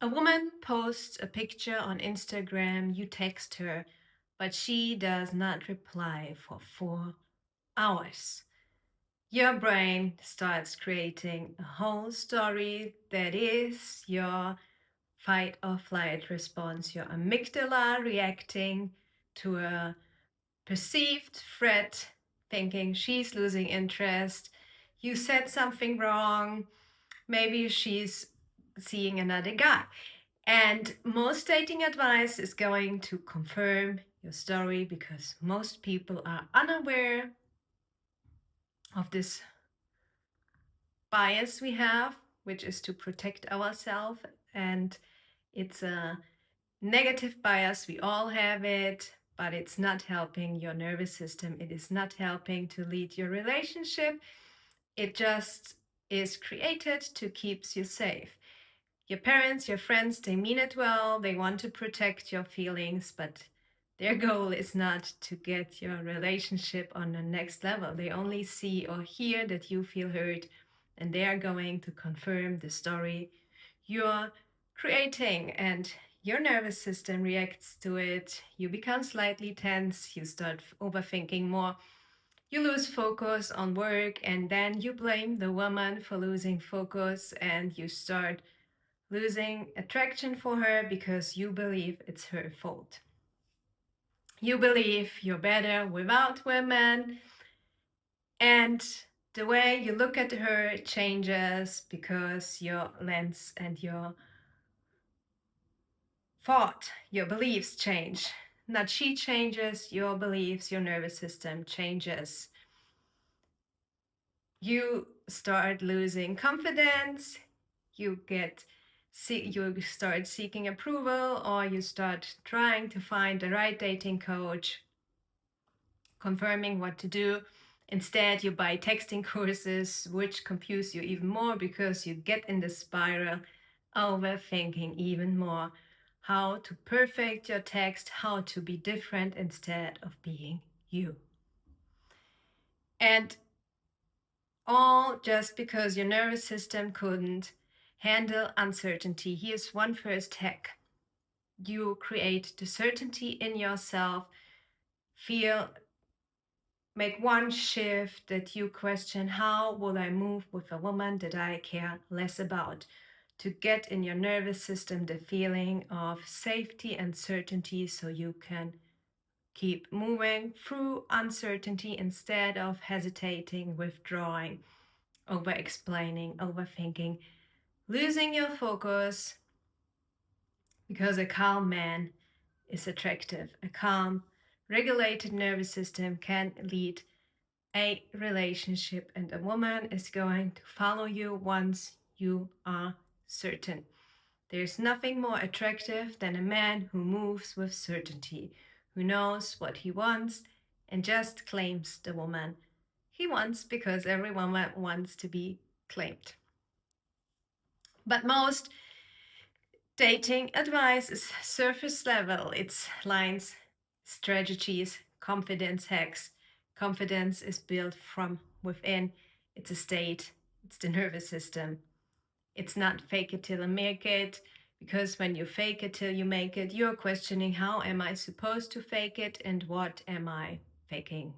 A woman posts a picture on Instagram, you text her, but she does not reply for 4 hours. Your brain starts creating a whole story that is your fight or flight response, your amygdala reacting to a perceived threat, thinking she's losing interest, you said something wrong, maybe she's seeing another guy. And most dating advice is going to confirm your story because most people are unaware of this bias we have, which is to protect ourselves. And it's a negative bias. We all have it, but it's not helping your nervous system. It is not helping to lead your relationship. It just is created to keep you safe. Your parents, your friends, they mean it well. They want to protect your feelings, but their goal is not to get your relationship on the next level. They only see or hear that you feel hurt, and they are going to confirm the story you're creating. And your nervous system reacts to it. You become slightly tense. You start overthinking more. You lose focus on work, and then you blame the woman for losing focus, and you start losing attraction for her because you believe it's her fault. You believe you're better without women, and the way you look at her changes because your lens and your thought, your beliefs change. Not she changes, your beliefs, your nervous system changes. You start losing confidence, you start seeking approval, or you start trying to find the right dating coach, confirming what to do. Instead, you buy texting courses, which confuse you even more because you get in the spiral, overthinking even more how to perfect your text, how to be different instead of being you. And all just because your nervous system couldn't handle uncertainty. Here's one first hack. You create the certainty in yourself. Make one shift that you question, how will I move with a woman that I care less about? To get in your nervous system the feeling of safety and certainty so you can keep moving through uncertainty instead of hesitating, withdrawing, over explaining, overthinking, losing your focus, because a calm man is attractive. A calm, regulated nervous system can lead a relationship, and a woman is going to follow you once you are certain. There's nothing more attractive than a man who moves with certainty, who knows what he wants and just claims the woman he wants, because every woman wants to be claimed. But most dating advice is surface level. It's lines, strategies, confidence hacks. Confidence is built from within. It's a state, it's the nervous system. It's not fake it till you make it, because when you fake it till you make it, you're questioning, how am I supposed to fake it and what am I faking?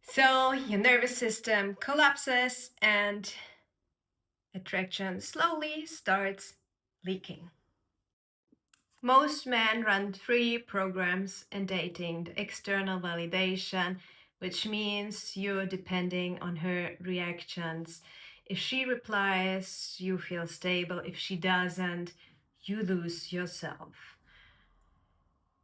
So your nervous system collapses and attraction slowly starts leaking. Most men run 3 programs in dating: the external validation, which means you're depending on her reactions. If she replies, you feel stable. If she doesn't, you lose yourself.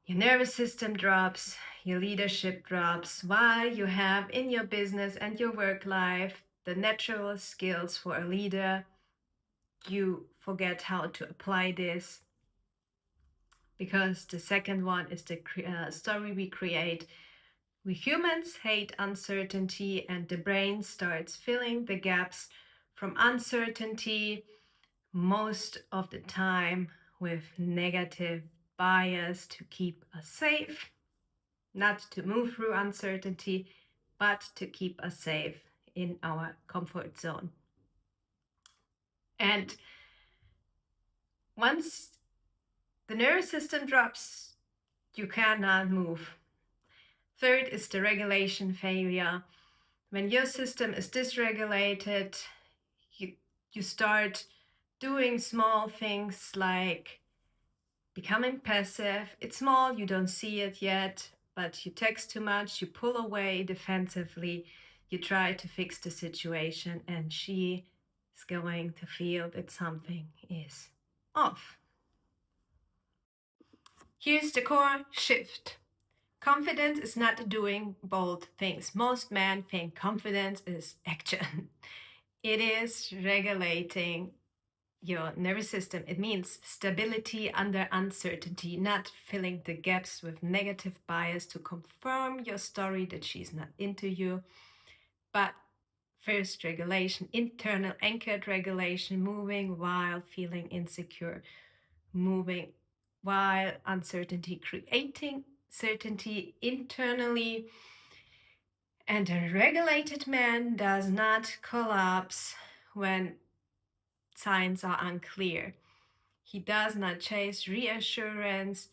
Your nervous system drops, your leadership drops, while you have in your business and your work life the natural skills for a leader. You forget how to apply this, because the second one is the story we create. We humans hate uncertainty, and the brain starts filling the gaps from uncertainty most of the time with negative bias to keep us safe, not to move through uncertainty, but to keep us safe in our comfort zone. And Once the nervous system drops, you cannot move. Third is the regulation failure. When your system is dysregulated, you start doing small things like becoming passive. It's small, you don't see it yet, but you text too much, you pull away defensively, you try to fix the situation, and she is going to feel that something is off. Here's the core shift. Confidence is not doing bold things. Most men think confidence is action. It is regulating your nervous system. It means stability under uncertainty, not filling the gaps with negative bias to confirm your story that she's not into you. But first, regulation, internal anchored regulation, moving while feeling insecure, moving while uncertainty, creating certainty internally. And a regulated man does not collapse when signs are unclear. He does not chase reassurance.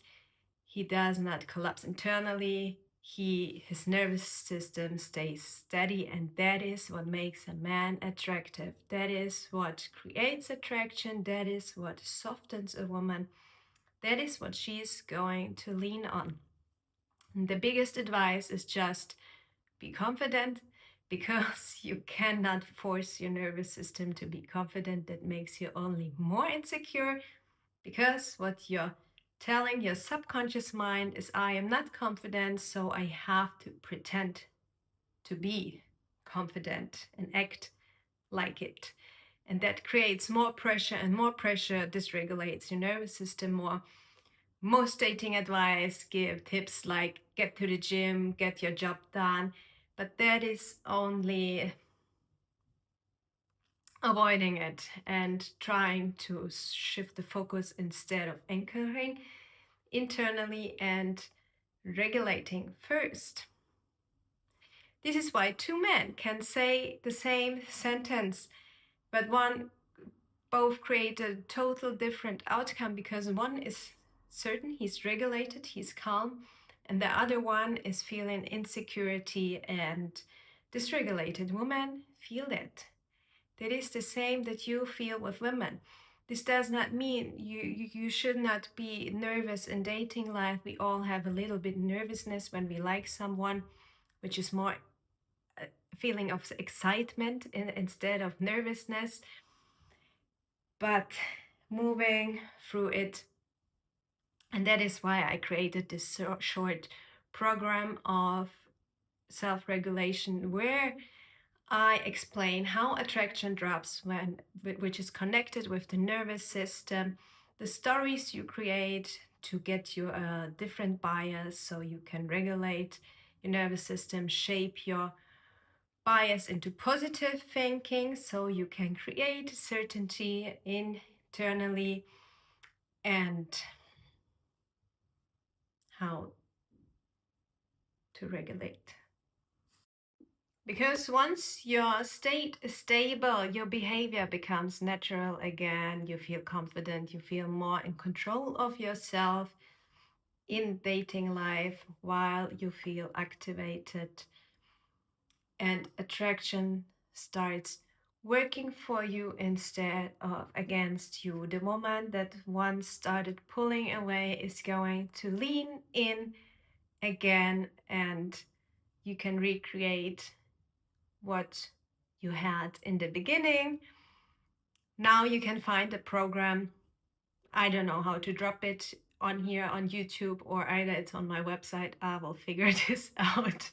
He does not collapse internally. His nervous system stays steady, and that is what makes a man attractive. That is what creates attraction. That is what softens a woman. That is what she's going to lean on. And the biggest advice is just be confident, because you cannot force your nervous system to be confident. That makes you only more insecure, because what you're telling your subconscious mind is, I am not confident, so I have to pretend to be confident and act like it. And that creates more pressure, and more pressure dysregulates your nervous system more. Most dating advice give tips like get to the gym, get your job done, but that is only avoiding it and trying to shift the focus instead of anchoring internally and regulating first. This is why two men can say the same sentence, but both create a total different outcome, because one is certain, he's regulated, he's calm, and the other one is feeling insecurity and dysregulated. Women feel that. That is the same that you feel with women. This does not mean you should not be nervous in dating life. We all have a little bit nervousness when we like someone, which is more a feeling of excitement instead of nervousness. But moving through it, and that is why I created this short program of self-regulation, where I explain how attraction drops, which is connected with the nervous system, the stories you create to get you a different bias so you can regulate your nervous system, shape your bias into positive thinking so you can create certainty internally, and how to regulate. Because once your state is stable, your behavior becomes natural again. You feel confident, you feel more in control of yourself in dating life while you feel activated, and attraction starts working for you instead of against you. The woman that once started pulling away is going to lean in again, and you can recreate what you had in the beginning. Now you can find the program. I don't know how to drop it on here on YouTube, or either it's on my website. I will figure this out.